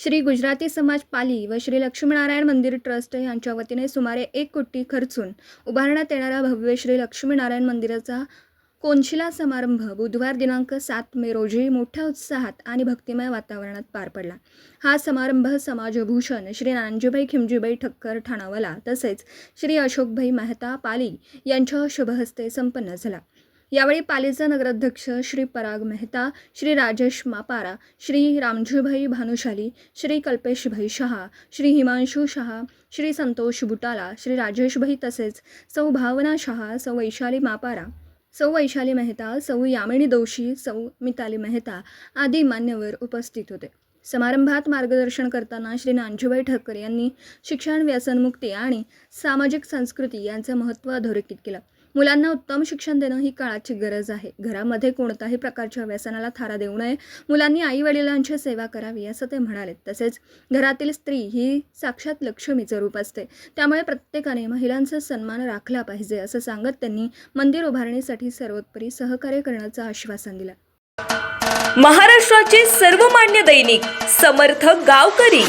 श्री गुजराती समाज पाली व श्री लक्ष्मीनारायण मंदिर ट्रस्ट यांच्या वतीने सुमारे 1 कोटी खर्चून उभारण्यात येणाऱ्या भव्य श्री लक्ष्मीनारायण मंदिराचा कोनशिला समारंभ बुधवार दिनांक 7 मे रोजी मोठ्या उत्साहात आणि भक्तिमय वातावरणात पार पडला। हा समारंभ समाजभूषण श्री नानजीभाई खिमजीभाई ठक्कर ठाणावाला तसेच श्री अशोकभाई मेहता पाली यांच्या शुभहस्ते संपन्न झाला। यावेळी पालीचे नगराध्यक्ष श्री पराग मेहता, श्री राजेश मापारा, श्री रामजीभाई भानुशाली, श्री कल्पेशभाई शहा, श्री हिमांशु शहा, श्री संतोष बुटाला, श्री राजेशभाई तसेच सौ भावना शहा, सौ वैशाली मापारा, सौ वैशाली मेहता, सौ यामिनी दोशी, सौ मिताली मेहता आदी मान्यवर उपस्थित होते। समारंभात मार्गदर्शन करताना श्री नानजीभाई ठक्कर यांनी शिक्षण, व्यसनमुक्ती आणि सामाजिक संस्कृती यांचे महत्त्व अधोरेखित केलं। मुलांना उत्तम शिक्षण देणं ही काळाची गरज आहे। घरामध्ये कोणत्याही प्रकारच्या व्यसनाला थारा देऊ नये। मुलांनी आई वडिलांची सेवा करावी असं ते म्हणाले। तसेच घरातील स्त्री ही साक्षात लक्ष्मीचं रूप असते, त्यामुळे प्रत्येकाने महिलांचा सन्मान राखला पाहिजे असं सांगत त्यांनी मंदिर उभारणीसाठी सर्वोपरी सहकार्य करण्याचं आश्वासन दिलं। महाराष्ट्राचे सर्वमान्य दैनिक समर्थ गावकरी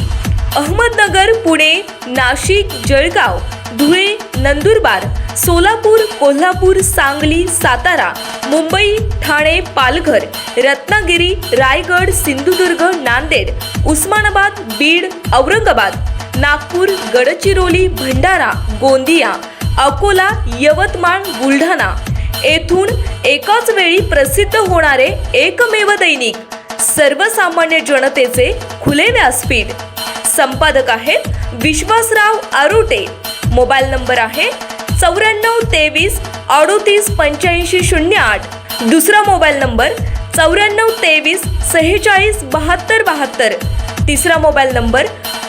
अहमदनगर, पुणे, नाशिक, जळगाव, धुळे, नंदुरबार, सोलापूर, कोल्हापूर, सांगली, सातारा, मुंबई, ठाणे, पालघर, रत्नागिरी, रायगड, सिंधुदुर्ग, नांदेड, उस्मानाबाद, बीड, औरंगाबाद, नागपूर, गडचिरोली, भंडारा, गोंदिया, अकोला, यवतमाळ, बुलढाणा येथून एकाच वेळी प्रसिद्ध होणारे एकमेव दैनिक सर्वसामान्य जनतेचे खुले व्यासपीठ। संपादक आहेत विश्वासराव आरोटे। मोबाईल नंबर आहे 9423 38 85 08। दुसरा मोबाईल नंबर 9423 46 72 72। तिसरा मोबाईल नंबर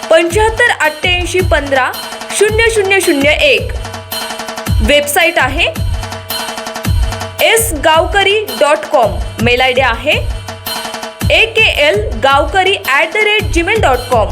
75 88 15 0001। वेबसाईट आहे sgavkari.com। मेल आयडी आहे akl gavkari@gmail.com।